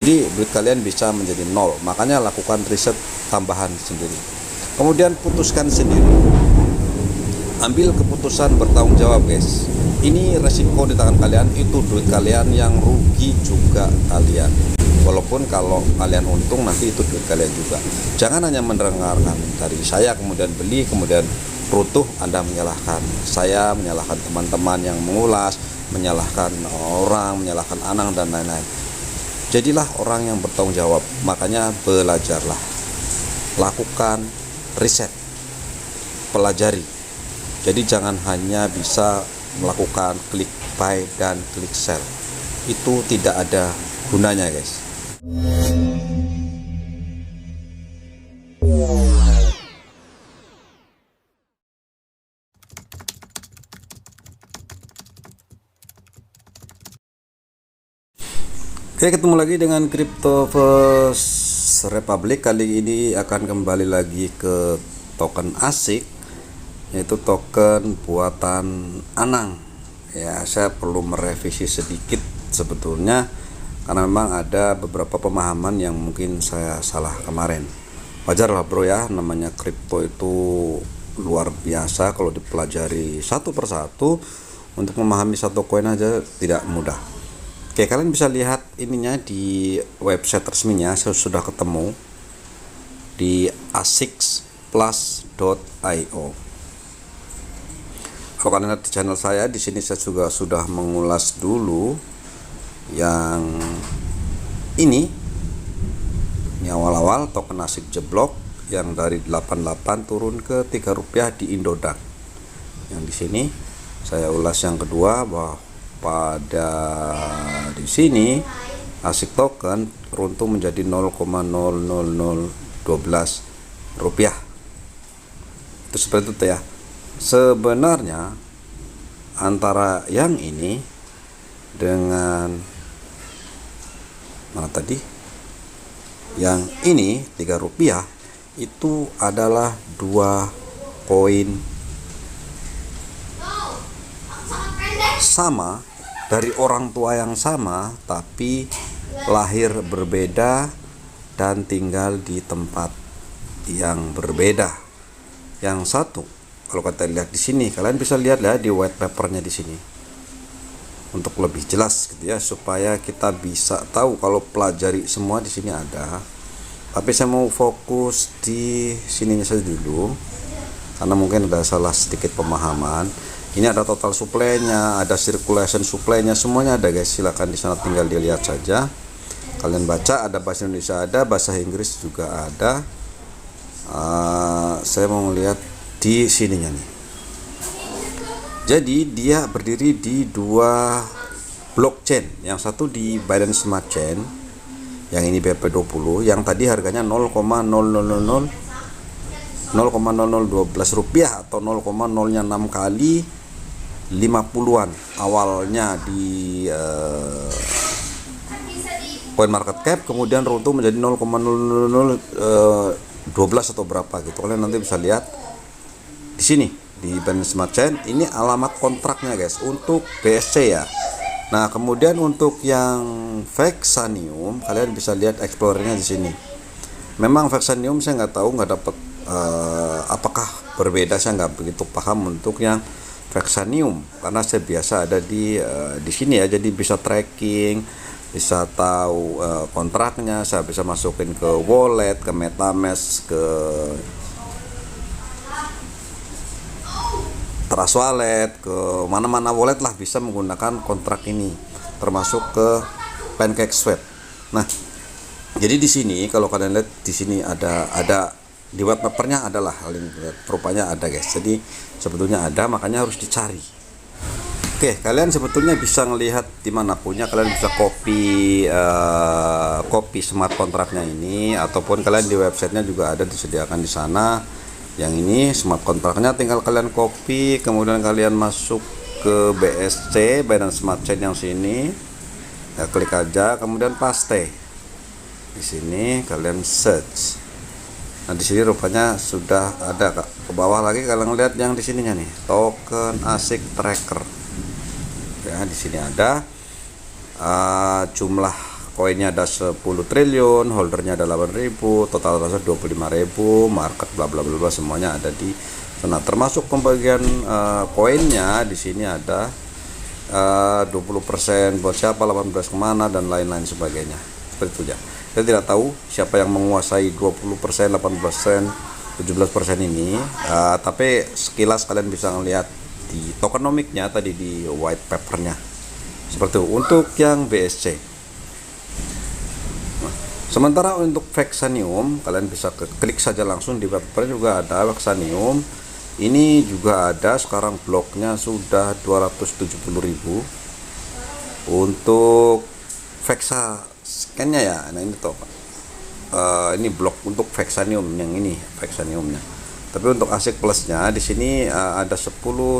Jadi duit kalian bisa menjadi nol. Makanya lakukan riset tambahan sendiri. Kemudian putuskan sendiri. Ambil keputusan, bertanggung jawab guys. Ini resiko di tangan kalian, itu duit kalian, yang rugi juga kalian. Walaupun kalau kalian untung nanti itu duit kalian juga. Jangan hanya mendengarkan dari saya kemudian beli, kemudian runtuh Anda menyalahkan saya, menyalahkan teman-teman yang mengulas, menyalahkan orang, menyalahkan Anang dan lain-lain. Jadilah orang yang bertanggung jawab. Makanya belajarlah, lakukan riset, pelajari. Jadi jangan hanya bisa melakukan klik buy dan klik sell. Itu tidak ada gunanya guys. Oke, ketemu lagi dengan Cryptoverse Republic. Kali ini akan kembali lagi ke token ASIC, yaitu token buatan Anang. Ya, saya perlu merevisi sedikit sebetulnya, karena memang ada beberapa pemahaman yang mungkin saya salah kemarin. Wajar lah bro ya, namanya kripto itu luar biasa. Kalau dipelajari satu persatu, untuk memahami satu koin aja tidak mudah. Oke, kalian bisa lihat ininya di website resminya. Saya sudah ketemu di asicplus.io. Kalau kalian lihat di channel saya, di sini saya juga sudah mengulas dulu yang ini awal-awal token ASIC jeblok yang dari 88 turun ke 3 rupiah di Indodax. Yang di sini saya ulas yang kedua, bahwa pada di sini ASIC token runtuh menjadi 0,00012 rupiah. Itu seperti itu ya. Sebenarnya antara yang ini dengan mana tadi, yang ini 3 rupiah, itu adalah dua koin sama, dari orang tua yang sama, tapi lahir berbeda dan tinggal di tempat yang berbeda. Yang satu, kalau kita lihat di sini, kalian bisa lihat ya di white papernya di sini, untuk lebih jelas gitu ya, supaya kita bisa tahu. Kalau pelajari semua di sini ada, tapi saya mau fokus di sininya saja dulu, karena mungkin ada salah sedikit pemahaman. Ini ada total supply-nya, ada circulation supply-nya, semuanya ada guys. Silahkan di sana tinggal dilihat saja. Kalian baca, ada bahasa Indonesia, ada bahasa Inggris juga ada. Saya mau melihat di sininya nih. Jadi dia berdiri di dua blockchain. Yang satu di Binance Smart Chain, yang ini BP20, yang tadi harganya 0,000012 rupiah atau 0,06 kali 50-an awalnya di coin market cap, kemudian runtuh menjadi 0,0012 atau berapa gitu. Kalian nanti bisa lihat di sini di Binance Smart Chain. Ini alamat kontraknya guys untuk BSC ya. Nah, kemudian untuk yang Vexanium, kalian bisa lihat explorernya di sini. Memang Vexanium saya nggak tahu, nggak dapat apakah berbeda, saya nggak begitu paham untuk yang Vexanium, karena saya biasa ada di sini ya. Jadi bisa tracking, bisa tahu kontraknya, saya bisa masukin ke wallet, ke MetaMask, ke Trust Wallet, ke mana-mana wallet lah, bisa menggunakan kontrak ini, termasuk ke PancakeSwap. Nah, jadi di sini kalau kalian lihat di sini ada di white papernya adalah link, rupanya ada guys. Jadi sebetulnya ada, makanya harus dicari. Oke, kalian sebetulnya bisa ngelihat dimanapun ya. Kalian bisa copy smart kontraknya ini, ataupun kalian di websitenya juga ada disediakan di sana. Yang ini smart kontraknya tinggal kalian copy, kemudian kalian masuk ke BSC, Binance Smart Chain yang sini ya, klik aja, kemudian paste di sini, kalian search. Nah, di sini rupanya sudah ada Kak. Ke bawah lagi kalian lihat yang di sininya nih, token ASIC tracker. Ya, di sini ada jumlah koinnya ada 10 triliun, holdernya ada 8.000, total aset 25.000, market bla bla bla semuanya ada di sana. Termasuk pembagian koinnya di sini ada 20% buat siapa, 18 kemana dan lain-lain sebagainya. Seperti itu ya. Saya tidak tahu siapa yang menguasai 20%, 18%, 17% ini, tapi sekilas kalian bisa melihat di tokenomiknya tadi di white papernya. Seperti itu untuk yang BSC. Sementara untuk Vexanium, kalian bisa klik saja langsung di paper juga ada Vexanium. Ini juga ada, sekarang bloknya sudah 270.000 untuk Vexa scan-nya ya. Nah ini toh ini blok untuk Vexanium yang ini Vexaniumnya. Tapi untuk ASIC plusnya di sini ada 10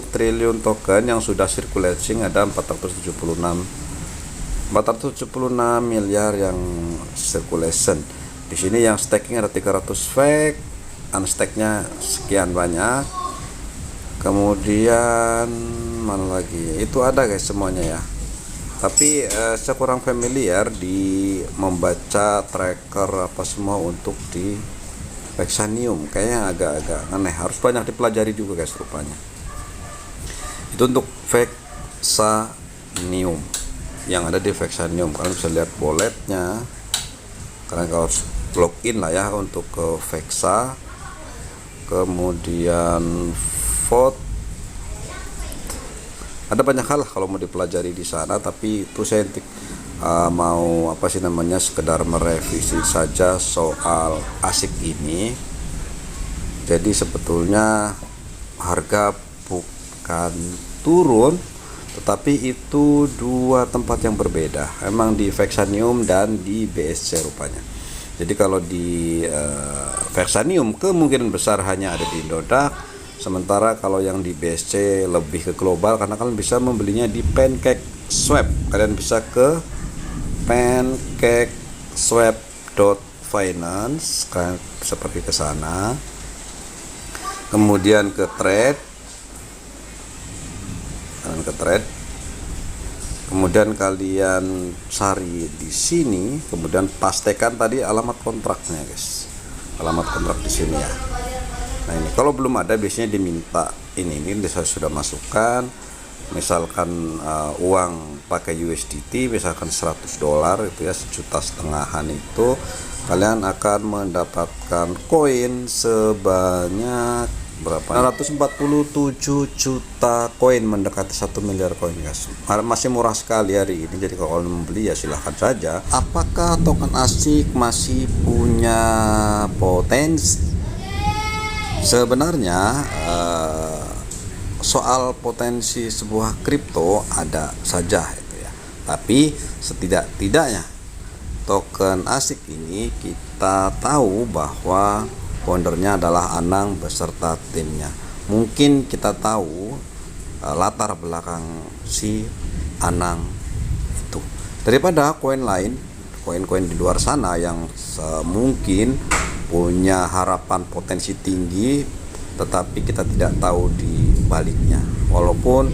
triliun token yang sudah circulating, ada 476 miliar yang circulation. Di sini yang staking ada 300 fake, unstacknya sekian banyak. Kemudian mana lagi? Itu ada guys semuanya ya. Tapi saya kurang familiar di membaca tracker apa semua untuk di Vexanium. Kayaknya agak-agak aneh. Harus banyak dipelajari juga guys rupanya. Itu untuk Vexanium yang ada di Vexanium. Kalian bisa lihat walletnya, kalian harus login lah ya untuk ke Vexa, kemudian vote, ada banyak hal kalau mau dipelajari di sana, tapi itu saya mau apa sih namanya, sekedar merevisi saja soal ASIC ini. Jadi sebetulnya harga bukan turun, tetapi itu dua tempat yang berbeda. Emang di Vexanium dan di BSC rupanya. Jadi kalau di Vexanium kemungkinan besar hanya ada di Indodax, sementara kalau yang di BSC lebih ke global karena kalian bisa membelinya di PancakeSwap. Kalian bisa ke PancakeSwap.finance, kalian bisa pergi ke sana. Kemudian ke trade, kemudian kalian cari di sini, kemudian pastekan tadi alamat kontraknya guys, alamat kontrak di sini ya. Nah ini kalau belum ada biasanya diminta ini saya sudah masukkan, misalkan uang pakai USDT misalkan $100 itu ya, $1,500 itu kalian akan mendapatkan koin sebanyak berapa? 947 juta koin, mendekati 1 miliar koin guys. Masih murah sekali hari ini. Jadi kalau kalian membeli ya silahkan saja. Apakah token ASIC masih punya potensi? Sebenarnya soal potensi sebuah kripto ada saja itu ya. Tapi setidak-tidaknya token ASIC ini kita tahu bahwa foundernya adalah Anang beserta timnya. Mungkin kita tahu latar belakang si Anang itu daripada koin lain, koin-koin di luar sana yang mungkin punya harapan potensi tinggi, tetapi kita tidak tahu di baliknya. Walaupun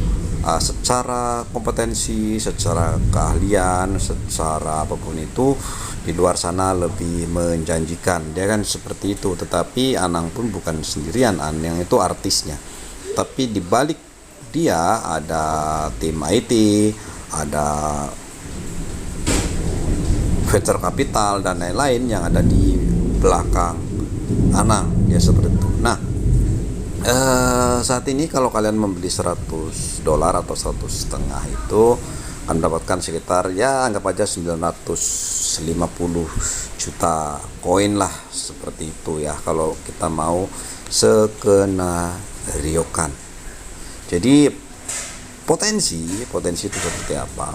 secara kompetensi, secara keahlian, secara apapun itu di luar sana lebih menjanjikan, dia kan seperti itu. Tetapi Anang pun bukan sendirian, Anang itu artisnya, tapi di balik dia ada tim IT, ada venture capital dan lain-lain yang ada di belakang Anang ya, seperti itu. Nah saat ini kalau kalian membeli $100 atau 100,5 itu akan mendapatkan sekitar ya anggap aja 950 juta koin lah, seperti itu ya kalau kita mau skenariokan. Jadi potensi itu seperti apa?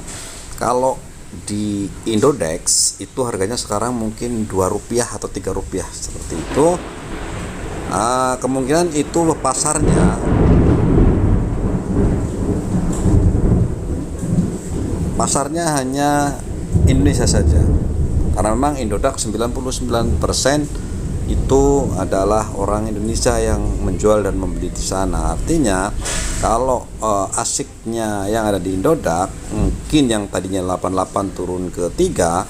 Kalau di Indodex itu harganya sekarang mungkin Rp2 atau Rp3 seperti itu. Kemungkinan itu pasarnya hanya Indonesia saja, karena memang Indodax 99% itu adalah orang Indonesia yang menjual dan membeli di sana. Artinya kalau ASIC-nya yang ada di Indodax mungkin yang tadinya 88 turun ke 3,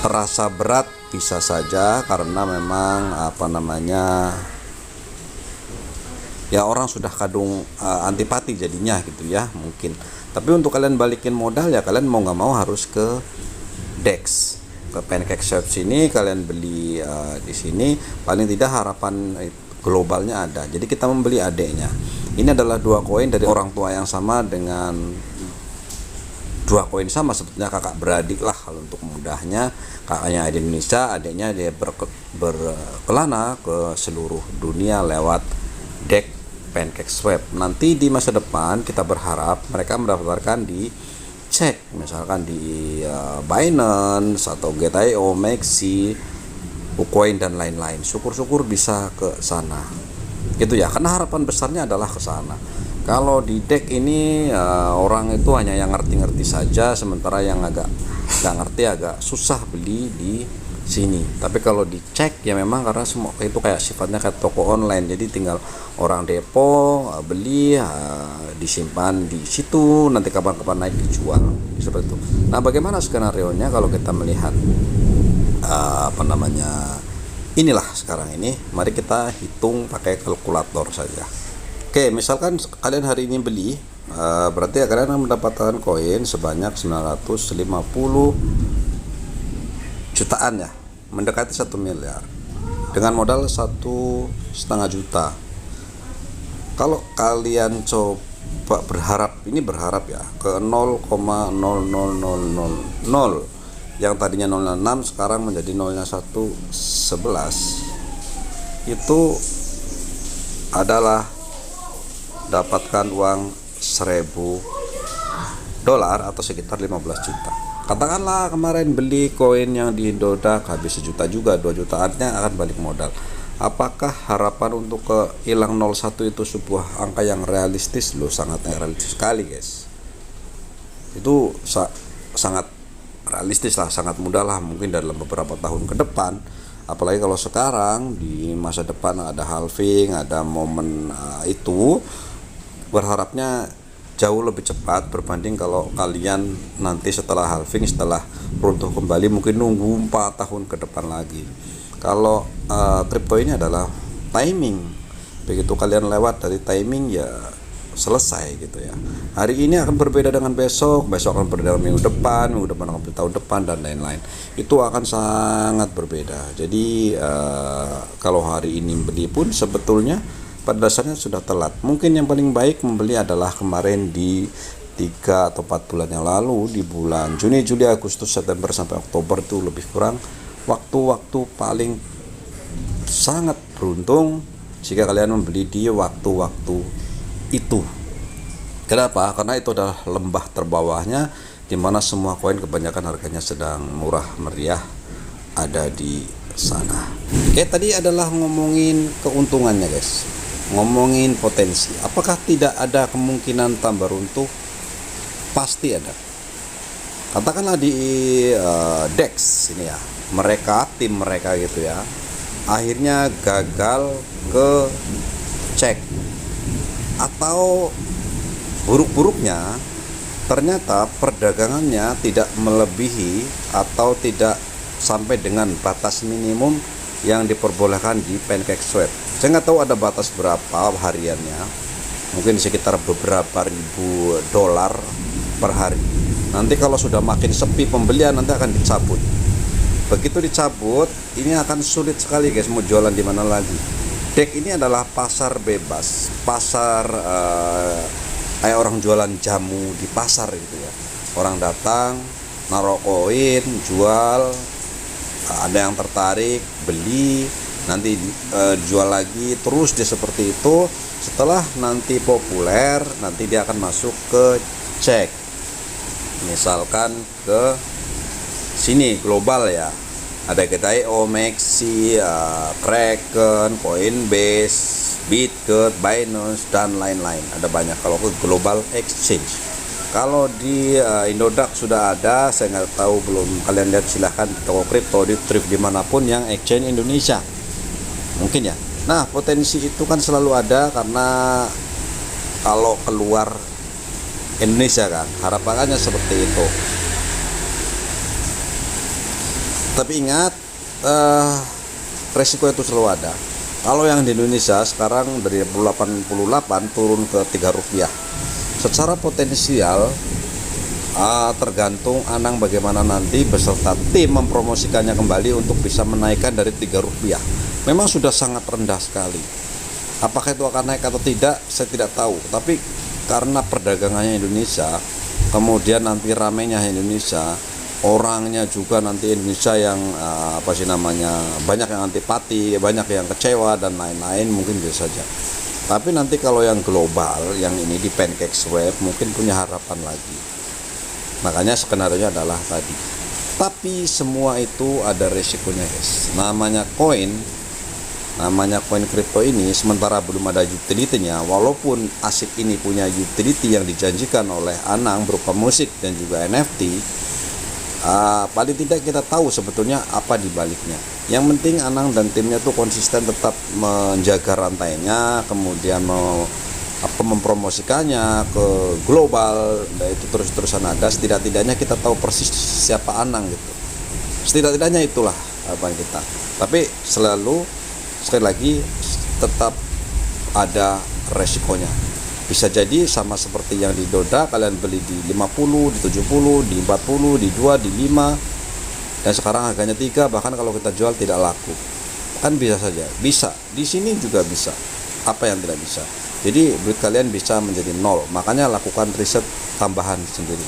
terasa berat, bisa saja karena memang ya orang sudah kadung antipati jadinya gitu ya mungkin. Tapi untuk kalian balikin modal ya kalian mau nggak mau harus ke DEX, ke PancakeSwap sini kalian beli di sini, paling tidak harapan globalnya ada. Jadi kita membeli adeknya. Ini adalah dua koin dari orang tua yang sama, dengan dua koin sama sebetulnya kakak beradik lah kalau untuk mudahnya. Kakaknya di Indonesia, adiknya dia berkelana ke seluruh dunia lewat DEX PancakeSwap. Nanti di masa depan kita berharap mereka mendaftarkan di cek misalkan di Binance atau Gate.io, Maxi, Ucoin dan lain-lain. Syukur-syukur bisa ke sana gitu ya, karena harapan besarnya adalah ke sana. Kalau di DEX ini orang itu hanya yang ngerti-ngerti saja, sementara yang agak nggak ngerti agak susah beli di sini. Tapi kalau dicek ya memang karena semua itu kayak sifatnya kayak toko online, jadi tinggal orang depo beli, disimpan di situ, nanti kapan-kapan naik dijual seperti itu. Nah, bagaimana skenario-nya kalau kita melihat inilah sekarang ini, mari kita hitung pakai kalkulator saja. Oke, misalkan kalian hari ini beli, berarti kalian akan mendapatkan koin sebanyak 950 jutaan ya, mendekati 1 miliar dengan modal 1,5 juta. Kalau kalian coba berharap ya ke 0,00000, yang tadinya 0,6 sekarang menjadi 0,111, itu adalah dapatkan uang $1.000 atau sekitar 15 juta. Katakanlah kemarin beli koin yang di Indodax habis 1 juta juga, 2 jutaannya akan balik modal. Apakah harapan untuk ke hilang 01 itu sebuah angka yang realistis? Loh, sangat realistis sekali guys. Itu sangat realistis lah, sangat mudah lah mungkin dalam beberapa tahun ke depan. Apalagi kalau sekarang di masa depan ada halving, ada momen itu, berharapnya jauh lebih cepat berbanding kalau kalian nanti setelah halving, setelah runtuh kembali mungkin nunggu 4 tahun ke depan lagi. Kalau kripto ini adalah timing, begitu kalian lewat dari timing ya selesai gitu ya. Hari ini akan berbeda dengan besok akan berbeda dengan minggu depan akan berbeda tahun depan dan lain-lain. Itu akan sangat berbeda. Jadi kalau hari ini beli pun sebetulnya pada dasarnya sudah telat. Mungkin yang paling baik membeli adalah kemarin di 3 atau 4 bulan yang lalu, di bulan Juni, Juli, Agustus, September sampai Oktober, itu lebih kurang waktu-waktu paling sangat beruntung jika kalian membeli di waktu-waktu itu. Kenapa? Karena itu adalah lembah terbawahnya, di mana semua koin kebanyakan harganya sedang murah meriah ada di sana. Oke, tadi adalah ngomongin keuntungannya guys, ngomongin potensi. Apakah tidak ada kemungkinan tambah runtuh? Pasti ada. Katakanlah di DEX ini ya, tim mereka gitu ya, akhirnya gagal ke cek, atau buruk-buruknya ternyata perdagangannya tidak melebihi atau tidak sampai dengan batas minimum yang diperbolehkan di PancakeSwap. Saya nggak tahu ada batas berapa hariannya, mungkin sekitar beberapa ribu dolar per hari. Nanti kalau sudah makin sepi pembelian nanti akan dicabut. Begitu dicabut, ini akan sulit sekali guys mau jualan di mana lagi. DEX ini adalah pasar bebas, pasar kayak orang jualan jamu di pasar gitu ya. Orang datang, naruh koin, jual, ada yang tertarik, beli, nanti jual lagi, terus dia seperti itu. Setelah nanti populer, nanti dia akan masuk ke cek, misalkan ke sini global ya, ada Gate.io, Maxi, Kraken, Coinbase, Bitget, Binance dan lain-lain, ada banyak kalau ke global exchange. Kalau di Indodax sudah ada, saya nggak tahu belum kalian lihat, silahkan di toko kripto, di thrift dimanapun yang exchange Indonesia mungkin ya. Nah, potensi itu kan selalu ada, karena kalau keluar Indonesia kan harapannya seperti itu. Tapi ingat, resiko itu selalu ada. Kalau yang di Indonesia sekarang dari 88 turun ke 3 rupiah. Secara potensial tergantung Anang bagaimana nanti beserta tim mempromosikannya kembali untuk bisa menaikkan dari 3 rupiah. Memang sudah sangat rendah sekali. Apakah itu akan naik atau tidak, saya tidak tahu. Tapi karena perdagangannya Indonesia, kemudian nanti ramainya Indonesia, orangnya juga nanti Indonesia yang banyak yang antipati, banyak yang kecewa dan lain-lain, mungkin bisa saja. Tapi nanti kalau yang global, yang ini di pancake swap, mungkin punya harapan lagi. Makanya skenario adalah tadi. Tapi semua itu ada resikonya, guys. Namanya koin kripto ini sementara belum ada utility-nya, walaupun asik ini punya utility yang dijanjikan oleh Anang berupa musik dan juga NFT. Paling tidak kita tahu sebetulnya apa di baliknya. Yang penting Anang dan timnya tuh konsisten tetap menjaga rantainya, kemudian mempromosikannya ke global, dan itu terus-terusan ada. Setidak-tidaknya kita tahu persis siapa Anang gitu. Setidak-tidaknya itulah apa yang kita. Tapi sekali lagi tetap ada resikonya. Bisa jadi sama seperti yang di Doda, kalian beli di 50, di 70, di 40, di 2, di 5, dan sekarang harganya 3, bahkan kalau kita jual tidak laku. Kan bisa saja. Bisa. Di sini juga bisa. Apa yang tidak bisa? Jadi duit kalian bisa menjadi nol. Makanya lakukan riset tambahan sendiri.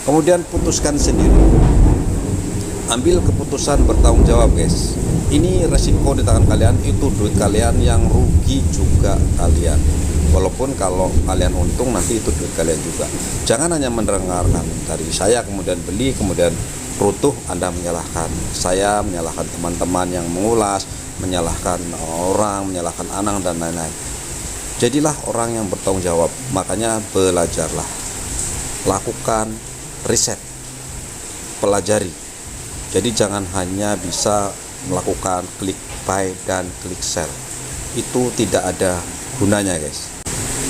Kemudian putuskan sendiri. Ambil keputusan, bertanggung jawab, guys. Ini resiko di tangan kalian, itu duit kalian, yang rugi juga kalian. Walaupun kalau kalian untung nanti itu duit kalian juga. Jangan hanya mendengarkan dari saya kemudian beli, kemudian runtuh, Anda menyalahkan saya, menyalahkan teman-teman yang mengulas, menyalahkan orang, menyalahkan Anang dan lain-lain. Jadilah orang yang bertanggung jawab. Makanya belajarlah, lakukan riset, pelajari. Jadi jangan hanya bisa melakukan klik buy dan klik sell. Itu tidak ada gunanya, guys.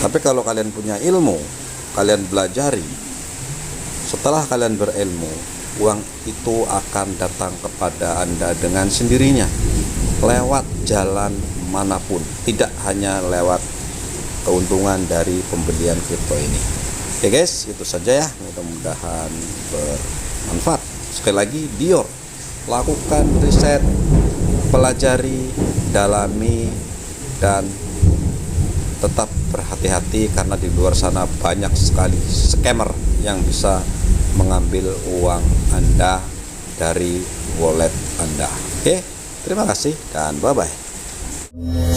Tapi kalau kalian punya ilmu, kalian belajari, setelah kalian berilmu, uang itu akan datang kepada Anda dengan sendirinya, lewat jalan manapun, tidak hanya lewat keuntungan dari pembelian kripto ini. Oke guys, itu saja ya, mudah-mudahan bermanfaat. Sekali lagi, Dior, lakukan riset, pelajari, dalami, dan tetap berhati-hati karena di luar sana banyak sekali scammer yang bisa mengambil uang Anda dari wallet Anda. Oke, terima kasih dan bye-bye.